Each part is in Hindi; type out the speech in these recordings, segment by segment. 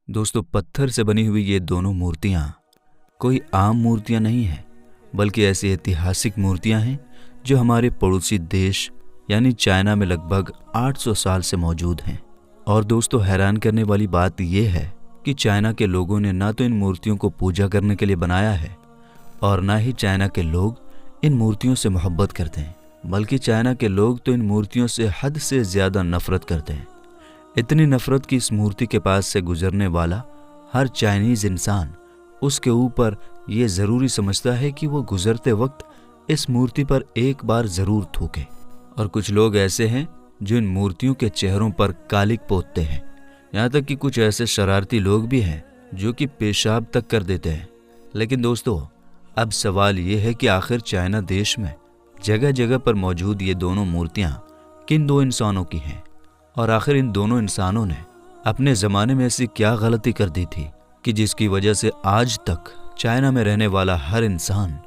दोस्तों, पत्थर से बनी हुई ये दोनों मूर्तियां कोई आम मूर्तियां नहीं हैं, बल्कि ऐसी ऐतिहासिक मूर्तियां हैं जो हमारे पड़ोसी देश यानी चाइना में लगभग 800 साल से मौजूद हैं। और दोस्तों, हैरान करने वाली बात यह है कि चाइना के लोगों ने ना तो इन मूर्तियों को पूजा करने के लिए बनाया है और ना ही चाइना के लोग इन मूर्तियों से मोहब्बत करते हैं, बल्कि चाइना के लोग तो इन मूर्तियों से हद से ज़्यादा नफरत करते हैं। इतनी नफरत कि इस मूर्ति के पास से गुजरने वाला हर चाइनीज़ इंसान उसके ऊपर ये ज़रूरी समझता है कि वो गुजरते वक्त इस मूर्ति पर एक बार ज़रूर थूके। और कुछ लोग ऐसे हैं जो इन मूर्तियों के चेहरों पर कालिक पोतते हैं। यहाँ तक कि कुछ ऐसे शरारती लोग भी हैं जो कि पेशाब तक कर देते हैं। लेकिन दोस्तों, अब सवाल ये है कि आखिर चाइना देश में जगह जगह पर मौजूद ये दोनों मूर्तियाँ किन दो इंसानों की हैं, और आखिर इन दोनों इंसानों ने अपने ज़माने में ऐसी क्या गलती कर दी थी कि जिसकी वजह से आज तक चाइना में रहने वाला हर इंसान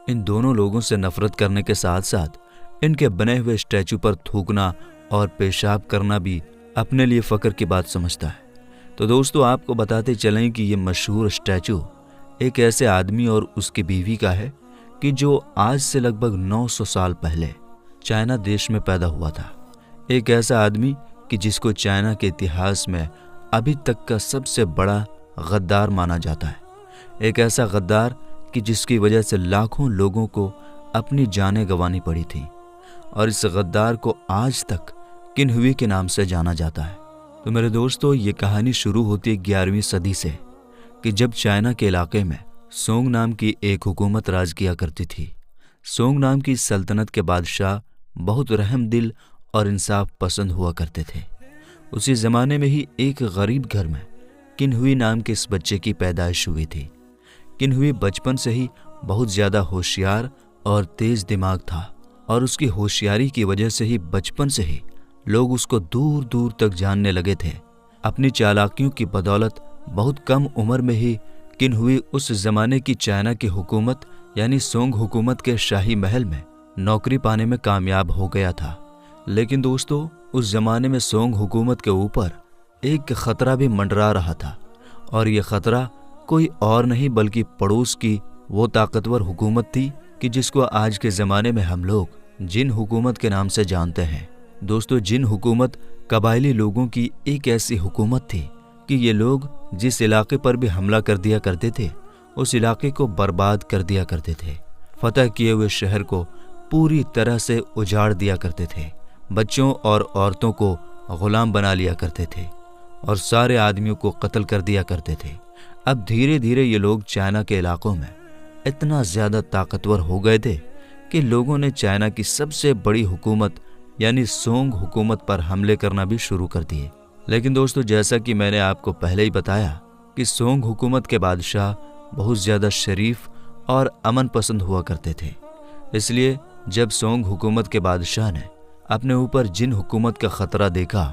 इन दोनों लोगों से नफरत करने के साथ साथ इनके बने हुए स्टैचू पर थूकना और पेशाब करना भी अपने लिए फ़ख्र की बात समझता है। तो दोस्तों, आपको बताते चलें कि ये मशहूर स्टैचू एक ऐसे आदमी और उसकी बीवी का है कि जो आज से लगभग 900 साल पहले चाइना देश में पैदा हुआ था। एक ऐसा आदमी कि जिसको चाइना के इतिहास में अभी तक का सबसे बड़ा गद्दार माना जाता है। एक ऐसा गद्दार कि जिसकी वजह से लाखों लोगों को अपनी जानें गंवानी पड़ी थी, और इस गद्दार को आज तक किन्हुई के नाम से जाना जाता है। तो मेरे दोस्तों, ये कहानी शुरू होती है 11वीं सदी से कि जब चाइना के इलाके में सोंग नाम की एक हुकूमत राज किया करती थी। सोंग नाम की सल्तनत के बादशाह बहुत रहमदिल और इंसाफ पसंद हुआ करते थे। उसी ज़माने में ही एक गरीब घर में किन्हुई नाम के इस बच्चे की पैदाइश हुई थी। किन्हुई बचपन से ही बहुत ज़्यादा होशियार और तेज़ दिमाग था, और उसकी होशियारी की वजह से ही बचपन से ही लोग उसको दूर दूर तक जानने लगे थे। अपनी चालाकियों की बदौलत बहुत कम उम्र में ही किन्हुई उस ज़माने की चाइना की हुकूमत यानी सोंग हुकूमत के शाही महल में नौकरी पाने में कामयाब हो गया था। लेकिन दोस्तों, उस ज़माने में सोंग हुकूमत के ऊपर एक ख़तरा भी मंडरा रहा था, और ये ख़तरा कोई और नहीं बल्कि पड़ोस की वो ताकतवर हुकूमत थी कि जिसको आज के ज़माने में हम लोग जिन हुकूमत के नाम से जानते हैं। दोस्तों, जिन हुकूमत कबायली लोगों की एक ऐसी हुकूमत थी कि ये लोग जिस इलाके पर भी हमला कर दिया करते थे उस इलाके को बर्बाद कर दिया करते थे। फतह किए हुए शहर को पूरी तरह से उजाड़ दिया करते थे। बच्चों और औरतों को गुलाम बना लिया करते थे और सारे आदमियों को कत्ल कर दिया करते थे। अब धीरे धीरे ये लोग चाइना के इलाकों में इतना ज़्यादा ताकतवर हो गए थे कि लोगों ने चाइना की सबसे बड़ी हुकूमत यानी सोंग हुकूमत पर हमले करना भी शुरू कर दिए। लेकिन दोस्तों, जैसा कि मैंने आपको पहले ही बताया कि सोंग हुकूमत के बादशाह बहुत ज़्यादा शरीफ और अमन पसंद हुआ करते थे। इसलिए जब सोंग हुकूमत के बादशाह ने अपने ऊपर जिन हुकूमत का ख़तरा देखा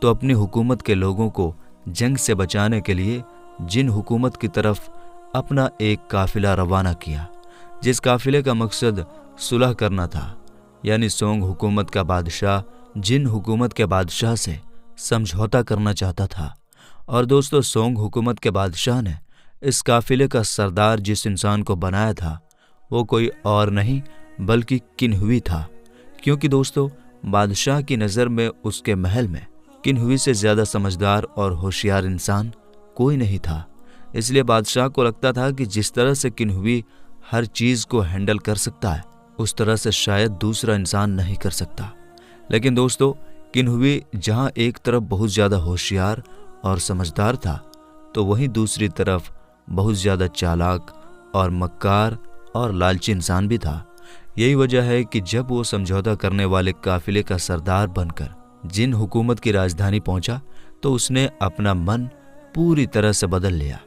तो अपनी हुकूमत के लोगों को जंग से बचाने के लिए जिन हुकूमत की तरफ अपना एक काफ़िला रवाना किया, जिस काफ़िले का मकसद सुलह करना था। यानी सोंग हुकूमत का बादशाह जिन हुकूमत के बादशाह से समझौता करना चाहता था। और दोस्तों, सोंग हुकूमत के बादशाह ने इस काफ़िले का सरदार जिस इंसान को बनाया था वो कोई और नहीं बल्कि किन्हुई था। क्योंकि दोस्तों, बादशाह की नज़र में उसके महल में किन्हुई से ज़्यादा समझदार और होशियार इंसान कोई नहीं था। इसलिए बादशाह को लगता था कि जिस तरह से किन्हुई हर चीज़ को हैंडल कर सकता है उस तरह से शायद दूसरा इंसान नहीं कर सकता। लेकिन दोस्तों, किन्हुई जहाँ एक तरफ बहुत ज़्यादा होशियार और समझदार था तो वहीं दूसरी तरफ बहुत ज़्यादा चालाक और मक्कार और लालची इंसान भी था। यही वजह है कि जब वो समझौता करने वाले काफिले का सरदार बनकर जिन हुकूमत की राजधानी पहुंचा तो उसने अपना मन पूरी तरह से बदल लिया,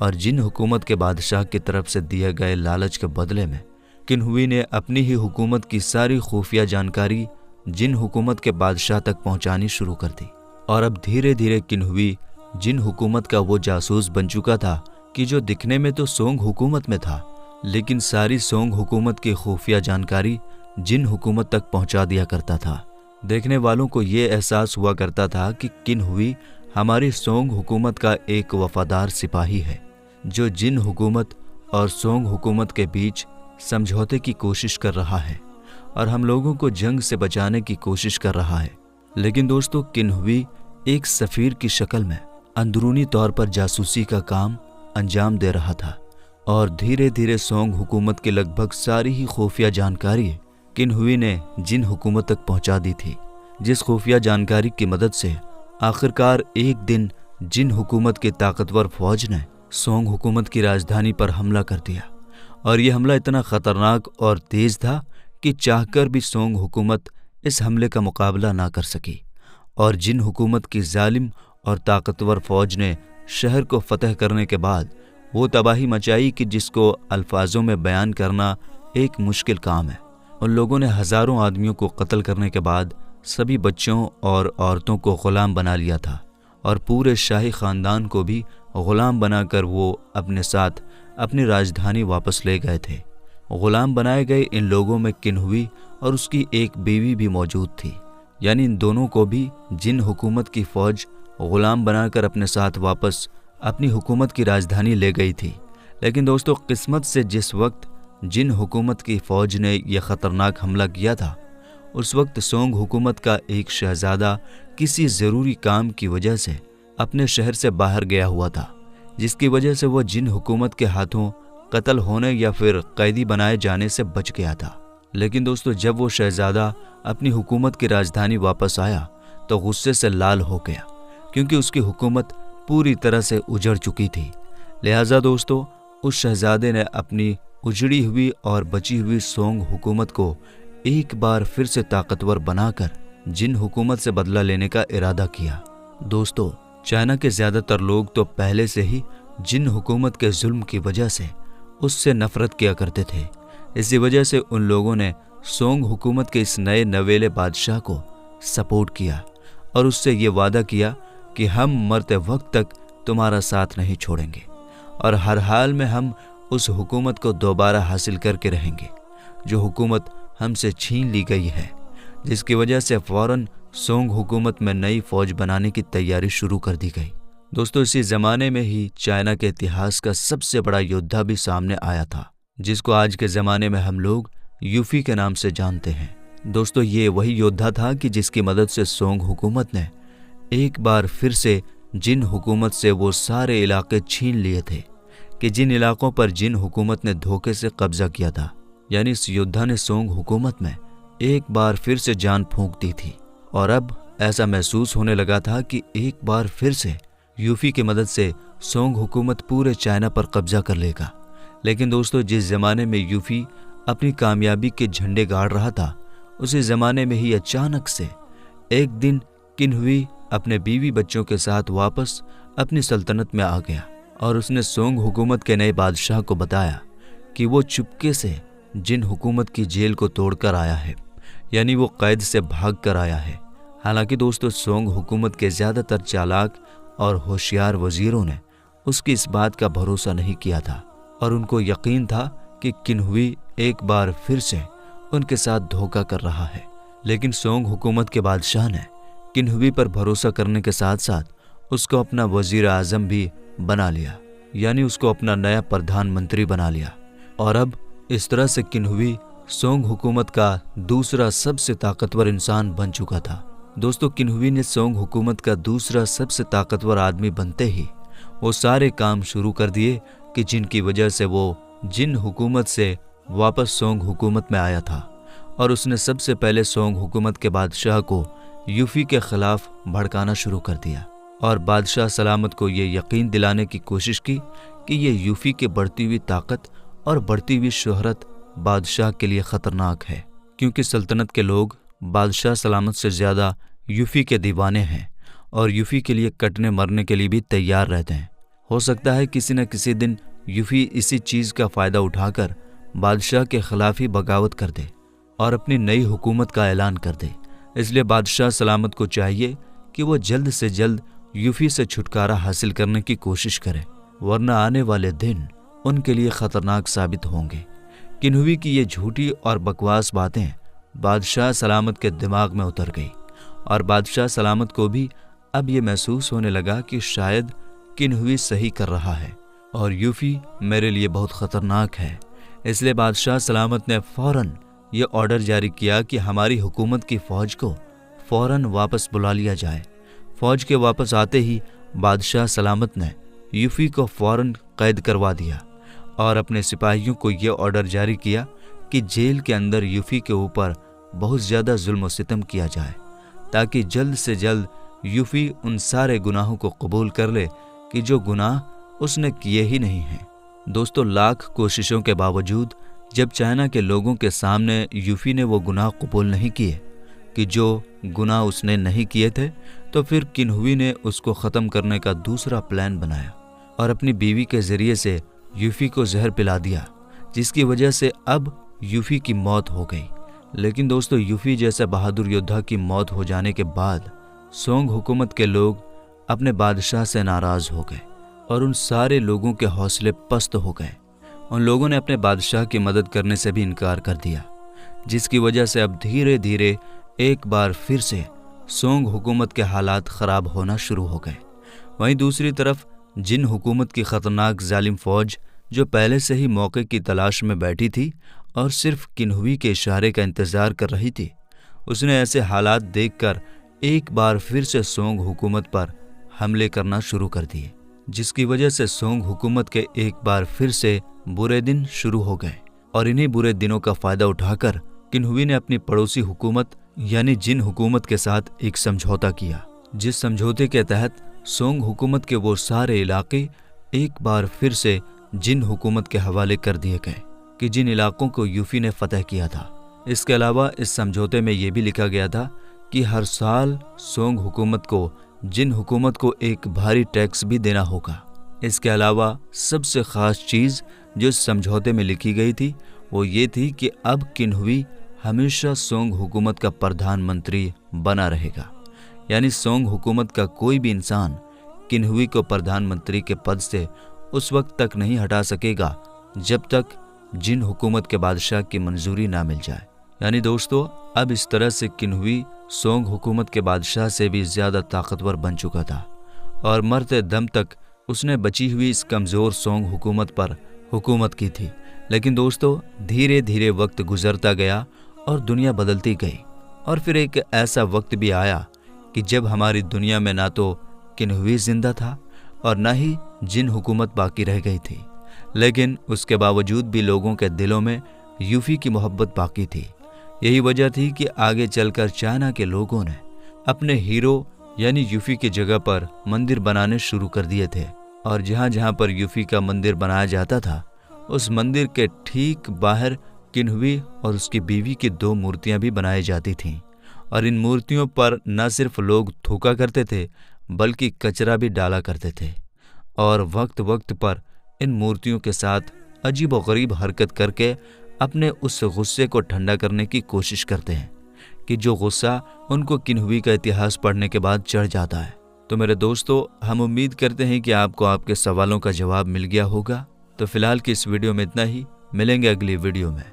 और जिन हुकूमत के बादशाह की तरफ से दिए गए लालच के बदले में किन्हुई ने अपनी ही हुकूमत की सारी खुफिया जानकारी जिन हुकूमत के बादशाह तक पहुंचानी शुरू कर दी। और अब धीरे धीरे किन्हुई जिन हुकूमत का वो जासूस बन चुका था कि जो दिखने में तो सोंग हुकूमत में था, लेकिन सारी सोंग हुकूमत की खुफिया जानकारी जिन हुकूमत तक पहुंचा दिया करता था। देखने वालों को ये एहसास हुआ करता था कि किन्हुई हमारी सोंग हुकूमत का एक वफादार सिपाही है जो जिन हुकूमत और सोंग हुकूमत के बीच समझौते की कोशिश कर रहा है और हम लोगों को जंग से बचाने की कोशिश कर रहा है। लेकिन दोस्तों, किन्हुई एक सफ़ीर की शक्ल में अंदरूनी तौर पर जासूसी का काम अंजाम दे रहा था और धीरे धीरे सोंग हुकूमत की लगभग सारी ही खुफिया जानकारी किन्हुई ने जिन हुकूमत तक पहुंचा दी थी, जिस खुफिया जानकारी की मदद से आखिरकार एक दिन जिन हुकूमत की ताकतवर फौज ने सोंग हुकूमत की राजधानी पर हमला कर दिया। और यह हमला इतना ख़तरनाक और तेज़ था कि चाहकर भी सोंग हुकूमत इस हमले का मुकाबला ना कर सकी और जिन हुकूमत की जालिम और ताकतवर फौज ने शहर को फतह करने के बाद वो तबाही मचाई कि जिसको अल्फाजों में बयान करना एक मुश्किल काम है। उन लोगों ने हज़ारों आदमियों को कत्ल करने के बाद सभी बच्चों और औरतों को ग़ुलाम बना लिया था और पूरे शाही ख़ानदान को भी ग़ुलाम बनाकर वो अपने साथ अपनी राजधानी वापस ले गए थे। ग़ुलाम बनाए गए इन लोगों में किन्हुई और उसकी एक बीवी भी मौजूद थी, यानी इन दोनों को भी जिन हुकूमत की फ़ौज ग़ुलाम बनाकर अपने साथ वापस अपनी हुकूमत की राजधानी ले गई थी। लेकिन दोस्तों, किस्मत से जिस वक्त जिन हुकूमत की फ़ौज ने यह ख़तरनाक हमला किया था, उस वक्त सोंग हुकूमत का एक शहज़ादा किसी ज़रूरी काम की वजह से अपने शहर से बाहर गया हुआ था, जिसकी वजह से वह जिन हुकूमत के हाथों कत्ल होने या फिर कैदी बनाए जाने से बच गया था। लेकिन दोस्तों, जब वो शहज़ादा अपनी हुकूमत की राजधानी वापस आया तो गुस्से से लाल हो गया, क्योंकि उसकी हुकूमत पूरी तरह से उजड़ चुकी थी। लिहाजा दोस्तों, उस शहज़ादे ने अपनी उजड़ी हुई और बची हुई सोंग हुकूमत को एक बार फिर से ताकतवर बनाकर जिन हुकूमत से बदला लेने का इरादा किया। दोस्तों, चाइना के ज़्यादातर लोग तो पहले से ही जिन हुकूमत के जुल्म की वजह से उससे नफरत किया करते थे। इसी वजह से उन लोगों ने सोंग हुकूमत के इस नए नवेले बादशाह को सपोर्ट किया और उससे ये वादा किया कि हम मरते वक्त तक तुम्हारा साथ नहीं छोड़ेंगे और हर हाल में हम उस हुकूमत को दोबारा हासिल करके रहेंगे जो हुकूमत हमसे छीन ली गई है, जिसकी वजह से फ़ौरन सोंग हुकूमत में नई फ़ौज बनाने की तैयारी शुरू कर दी गई। दोस्तों, इसी ज़माने में ही चाइना के इतिहास का सबसे बड़ा योद्धा भी सामने आया था, जिसको आज के ज़माने में हम लोग यूफी के नाम से जानते हैं। दोस्तों, ये वही योद्धा था कि जिसकी मदद से सोंग हुकूमत ने एक बार फिर से जिन हुकूमत से वो सारे इलाके छीन लिए थे कि जिन इलाकों पर जिन हुकूमत ने धोखे से कब्जा किया था। यानी इस योद्धा ने सोंग हुकूमत में एक बार फिर से जान फूंक दी थी और अब ऐसा महसूस होने लगा था कि एक बार फिर से यूफी की मदद से सोंग हुकूमत पूरे चाइना पर कब्जा कर लेगा। लेकिन दोस्तों, जिस ज़माने में यूफी अपनी कामयाबी के झंडे गाड़ रहा था, उसी ज़माने में ही अचानक से एक दिन किन्हुई अपने बीवी बच्चों के साथ वापस अपनी सल्तनत में आ गया और उसने सोंग हुकूमत के नए बादशाह को बताया कि वो चुपके से जिन हुकूमत की जेल को तोड़कर आया है, यानी वो कैद से भाग कर आया है। हालांकि दोस्तों, सोंग हुकूमत के ज़्यादातर चालाक और होशियार वज़ीरों ने उसकी इस बात का भरोसा नहीं किया था और उनको यकीन था कि किन्हुई एक बार फिर से उनके साथ धोखा कर रहा है। लेकिन सोंग हुकूमत के बादशाह ने किन्हुई पर भरोसा करने के साथ साथ उसको अपना वज़ीर आज़म भी बना लिया, यानी उसको अपना नया प्रधानमंत्री बना लिया। और अब इस तरह से किन्हुई सोंग हुकूमत का दूसरा सबसे ताकतवर इंसान बन चुका था। दोस्तों, किन्हुई ने सोंग हुकूमत का दूसरा सबसे ताकतवर आदमी बनते ही वो सारे काम शुरू कर दिए कि जिनकी वजह से वो जिन हुकूमत से वापस सोंग हुकूमत में आया था। और उसने सबसे पहले सोंग हुकूमत के बादशाह को यूफी के खिलाफ भड़काना शुरू कर दिया और बादशाह सलामत को ये यकीन दिलाने की कोशिश की कि ये यूफी की बढ़ती हुई ताकत और बढ़ती हुई शोहरत बादशाह के लिए ख़तरनाक है, क्योंकि सल्तनत के लोग बादशाह सलामत से ज़्यादा यूफी के दीवाने हैं और यूफी के लिए कटने मरने के लिए भी तैयार रहते हैं। हो सकता है किसी न किसी दिन यूफी इसी चीज़ का फ़ायदा उठाकर बादशाह के खिलाफ ही बगावत कर दे और अपनी नई हुकूमत का ऐलान कर दे। इसलिए बादशाह सलामत को चाहिए कि वो जल्द से जल्द यूफी से छुटकारा हासिल करने की कोशिश करे, वरना आने वाले दिन उनके लिए ख़तरनाक साबित होंगे। किन्हुई की ये झूठी और बकवास बातें बादशाह सलामत के दिमाग में उतर गई और बादशाह सलामत को भी अब ये महसूस होने लगा कि शायद किन्हुई सही कर रहा है और यूफी मेरे लिए बहुत खतरनाक है। इसलिए बादशाह सलामत ने फौरन ये ऑर्डर जारी किया कि हमारी हुकूमत की फौज को फौरन वापस बुला लिया जाए। फौज के वापस आते ही बादशाह सलामत ने यूफी को फौरन कैद करवा दिया और अपने सिपाहियों को ये ऑर्डर जारी किया कि जेल के अंदर यूफी के ऊपर बहुत ज़्यादा जुल्म सितम किया जाए, ताकि जल्द से जल्द यूफी उन सारे गुनाहों को कबूल कर ले कि जो गुनाह उसने किए ही नहीं हैं। दोस्तों, लाख कोशिशों के बावजूद जब चाइना के लोगों के सामने यूफी ने वो गुनाह कबूल नहीं किए कि जो गुनाह उसने नहीं किए थे, तो फिर किन्हुई ने उसको ख़त्म करने का दूसरा प्लान बनाया और अपनी बीवी के ज़रिए से यूफी को जहर पिला दिया, जिसकी वजह से अब यूफी की मौत हो गई। लेकिन दोस्तों, यूफी जैसे बहादुर योद्धा की मौत हो जाने के बाद सोंग हुकूमत के लोग अपने बादशाह से नाराज़ हो गए और उन सारे लोगों के हौसले पस्त हो गए। उन लोगों ने अपने बादशाह की मदद करने से भी इनकार कर दिया, जिसकी वजह से अब धीरे धीरे एक बार फिर से सोंग हुकूमत के हालात ख़राब होना शुरू हो गए। वहीं दूसरी तरफ जिन हुकूमत की ख़तरनाक जालिम फ़ौज जो पहले से ही मौके की तलाश में बैठी थी और सिर्फ किन्हुई के इशारे का इंतज़ार कर रही थी, उसने ऐसे हालात देखकर एक बार फिर से सोंग हुकूमत पर हमले करना शुरू कर दिए, जिसकी वजह से सोंग हुकूमत के एक बार फिर से बुरे दिन शुरू हो गए। और इन्हीं बुरे दिनों का फ़ायदा उठाकर किन्हुई ने अपनी पड़ोसी हुकूमत यानी जिन हुकूमत के साथ एक समझौता किया, जिस समझौते के तहत सोंग हुकूमत के वो सारे इलाके एक बार फिर से जिन हुकूमत के हवाले कर दिए गए कि जिन इलाकों को यूफी ने फतह किया था। इसके अलावा इस समझौते में ये भी लिखा गया था कि हर साल सोंग हुकूमत को जिन हुकूमत को एक भारी टैक्स भी देना होगा। इसके अलावा सबसे ख़ास चीज़ जो इस समझौते में लिखी गई थी वो ये थी कि अब किन्हुई हमेशा सोंग हुकूमत का प्रधानमंत्री बना रहेगा, यानी सोंग हुकूमत का कोई भी इंसान किन्हुई को प्रधानमंत्री के पद से उस वक्त तक नहीं हटा सकेगा जब तक जिन हुकूमत के बादशाह की मंजूरी ना मिल जाए। यानी दोस्तों, अब इस तरह से किन्हुई सोंग हुकूमत के बादशाह से भी ज़्यादा ताकतवर बन चुका था और मरते दम तक उसने बची हुई इस कमज़ोर सोंग हुकूमत पर हुकूमत की थी। लेकिन दोस्तों, धीरे धीरे वक्त गुजरता गया और दुनिया बदलती गई और फिर एक ऐसा वक्त भी आया कि जब हमारी दुनिया में ना तो किन्हुई जिंदा था और ना ही जिन हुकूमत बाकी रह गई थी, लेकिन उसके बावजूद भी लोगों के दिलों में यूफी की मोहब्बत बाकी थी। यही वजह थी कि आगे चलकर चाइना के लोगों ने अपने हीरो यानी यूफी की जगह पर मंदिर बनाने शुरू कर दिए थे और जहाँ जहाँ पर यूफी का मंदिर बनाया जाता था उस मंदिर के ठीक बाहर किन्हुई और उसकी बीवी की 2 मूर्तियां भी बनाई जाती थीं और इन मूर्तियों पर न सिर्फ लोग थूका करते थे बल्कि कचरा भी डाला करते थे और वक्त वक्त पर इन मूर्तियों के साथ अजीबोगरीब हरकत करके अपने उस गुस्से को ठंडा करने की कोशिश करते हैं कि जो गुस्सा उनको किन्हुई का इतिहास पढ़ने के बाद चढ़ जाता है। तो मेरे दोस्तों, हम उम्मीद करते हैं कि आपको आपके सवालों का जवाब मिल गया होगा। तो फिलहाल की इस वीडियो में इतना ही, मिलेंगे अगली वीडियो में।